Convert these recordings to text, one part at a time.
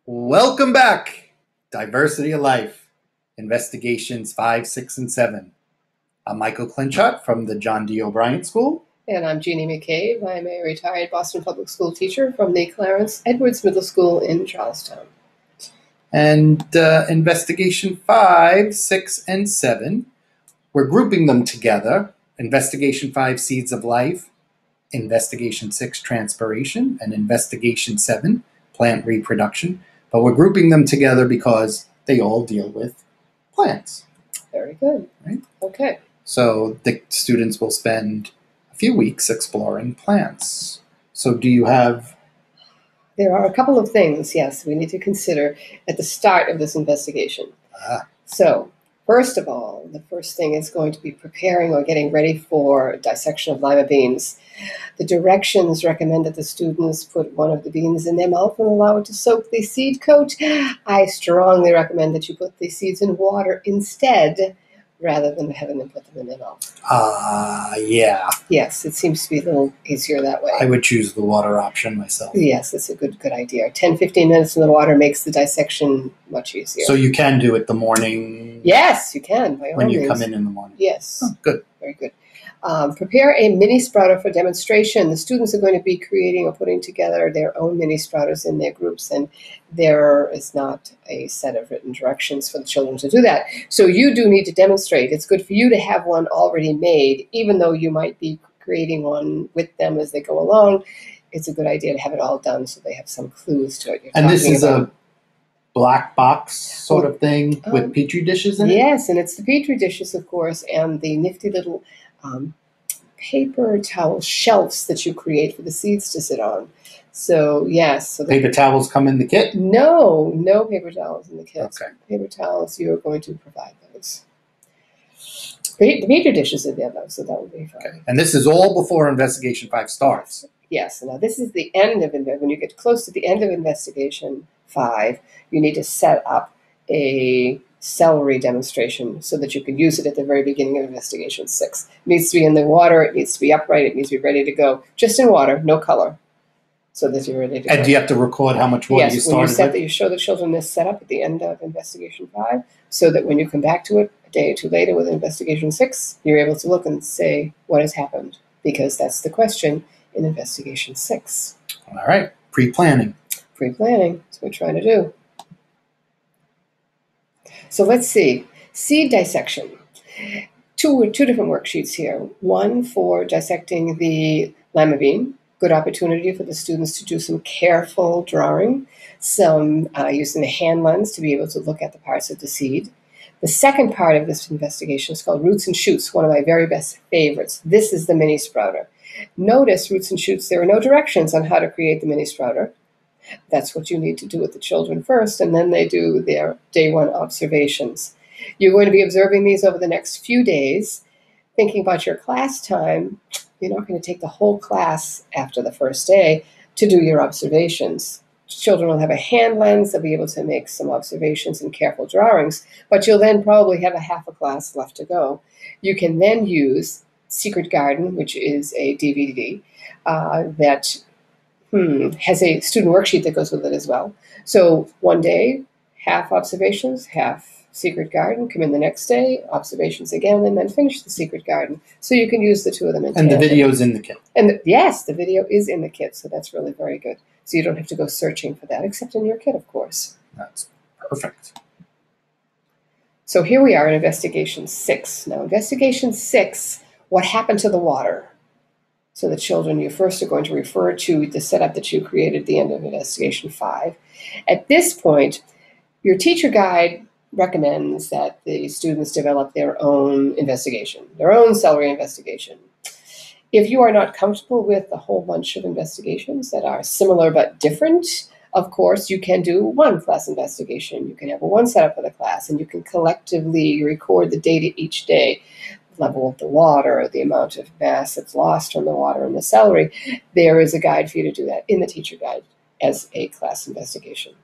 Welcome back, Diversity of Life, Investigations 5, 6, and 7. I'm Michael Clinchot from the John D. O'Brien School. And I'm Jeannie McCabe. I'm a retired Boston Public School teacher from the Clarence Edwards Middle School in Charlestown. And Investigation 5, 6, and 7, we're grouping them together. Investigation 5, Seeds of Life, Investigation 6, Transpiration, and Investigation 7, Plant Reproduction. But we're grouping them together because they all deal with plants. Very good. Right? Okay. So the students will spend a few weeks exploring plants. So do you have... There are a couple of things, yes, we need to consider at the start of this investigation. So, first of all, the first thing is going to be preparing or getting ready for dissection of lima beans. The directions recommend that the students put one of the beans in their mouth and allow it to soak the seed coat. I strongly recommend that you put the seeds in water instead, rather than having them put them in their mouth. Yeah. Yes, it seems to be a little easier that way. I would choose the water option myself. Yes, it's a good idea. 10, 15 minutes in the water makes the dissection much easier. So you can do it the morning? Yes, you can, by all when means. you come in the morning? Yes. Oh, good. Very good. Prepare a mini sprouter for demonstration. The students are going to be creating or putting together their own mini sprouters in their groups, and there is not a set of written directions for the children to do that. So you do need to demonstrate. It's good for you to have one already made, even though you might be creating one with them as they go along. It's a good idea to have it all done so they have some clues to what you're And talking this is about. a black box sort of thing with Petri dishes in it? Yes, and it's the Petri dishes, of course, and the nifty little paper towel shelves that you create for the seeds to sit on. So, yes. So Paper towels come in the kit? No paper towels in the kit. Okay. Paper towels, you're going to provide those. The Petri dishes are there, though, so that will be fine. Okay. And this is all before Investigation 5 starts? Yes. Now, this is the end of it. When you get close to the end of Investigation 5, you need to set up a celery demonstration so that you can use it at the very beginning of Investigation 6. It needs to be in the water. It needs to be upright. It needs to be ready to go. Just in water, no color, so that you're ready to go. And do you have to record how much water you started when you set with? that, you show the children this setup at the end of Investigation 5, so that when you come back to it a day or two later with Investigation 6, you're able to look and say what has happened, because that's the question in Investigation 6. All right. Pre-planning. Pre-planning. That's what we're trying to do. So let's see. Seed dissection. Two different worksheets here. One for dissecting the lima bean. Good opportunity for the students to do some careful drawing, some using the hand lens to be able to look at the parts of the seed. The second part of this investigation is called Roots and Shoots, one of my very best favorites. This is the mini sprouter. Notice Roots and Shoots, there are no directions on how to create the mini sprouter. That's what you need to do with the children first, and then they do their day one observations. You're going to be observing these over the next few days, thinking about your class time. You're not going to take the whole class after the first day to do your observations. Children will have a hand lens. They'll be able to make some observations and careful drawings, but you'll then probably have a half a class left to go. You can then use Secret Garden, which is a DVD that has a student worksheet that goes with it as well. So one day, half observations, half Secret Garden. Come in the next day, observations again, and then finish the Secret Garden. So you can use the two of them in tandem. And the video's in the kit? And yes, the video is in the kit, so that's really very good. So you don't have to go searching for that, except in your kit, of course. That's perfect. So here we are in Investigation 6. Now, Investigation 6, what happened to the water? So the children, you first are going to refer to the setup that you created at the end of Investigation 5. At this point, your teacher guide recommends that the students develop their own investigation, their own celery investigation. If you are not comfortable with a whole bunch of investigations that are similar but different, of course, you can do one class investigation. You can have one setup for the class, and you can collectively record the data each day. Level of the water, the amount of mass that's lost from the water in the celery. There is a guide for you to do that in the teacher guide as a class investigation.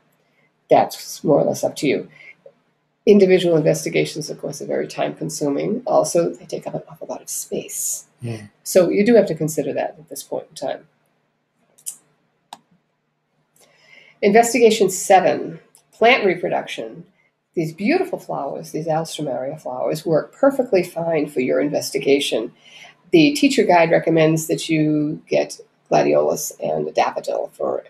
That's more or less up to you. Individual investigations, of course, are very time-consuming. Also, they take up an awful lot of space. Yeah. So you do have to consider that at this point in time. Investigation 7, plant reproduction. These beautiful flowers, these alstroemeria flowers, work perfectly fine for your investigation. The teacher guide recommends that you get gladiolus and daffodil for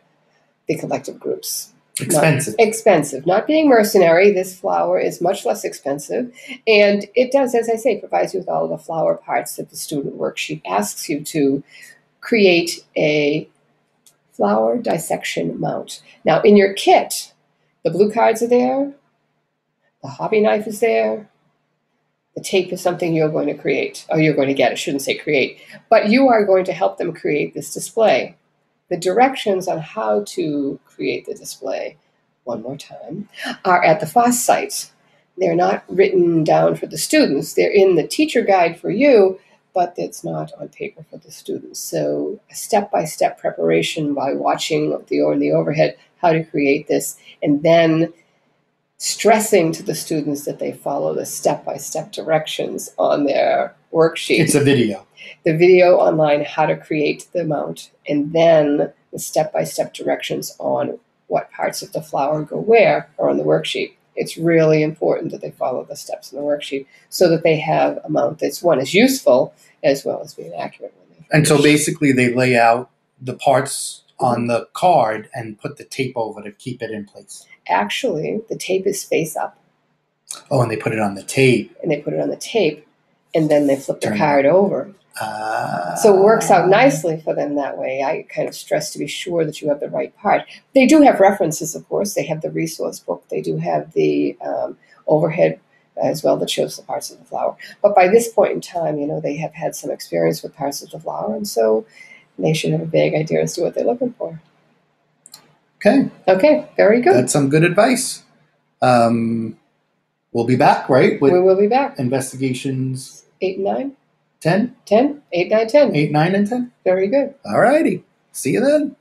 the collective groups. Expensive. Expensive. Not being mercenary, this flower is much less expensive. And it does, as I say, provides you with all of the flower parts that the student worksheet asks you to create a flower dissection mount. Now, in your kit, the blue cards are there, the hobby knife is there, the tape is something you're going to create, or you're going to get, I shouldn't say create, but you are going to help them create this display. The directions on how to create the display, one more time, are at the FOSS site. They're not written down for the students. They're in the teacher guide for you, but it's not on paper for the students. So a step-by-step preparation by watching the overhead how to create this, and then stressing to the students that they follow the step-by-step directions on their worksheet. It's a video. The video online, how to create the mount, and then the step-by-step directions on what parts of the flower go where are on the worksheet. It's really important that they follow the steps in the worksheet so that they have a mount that's, one, is useful as well as being accurate. And so basically they lay out the parts on the card and put the tape over to keep it in place. Actually, the tape is face up. Oh, and they put it on the tape. And they put it on the tape, and then they flip the card over. So So it works out nicely for them that way. I kind of stress to be sure that you have the right part. They do have references, of course. They have the resource book. They do have the overhead as well that shows the parts of the flower. But by this point in time, they have had some experience with parts of the flower, and so they should have a vague idea as to what they're looking for. Okay. Okay, very good. That's some good advice. We'll be back, right? With We will be back. investigations 8 and 9? 10? 10? 8, 9, 10. 8, 9, and 10? Very good. All righty. See you then.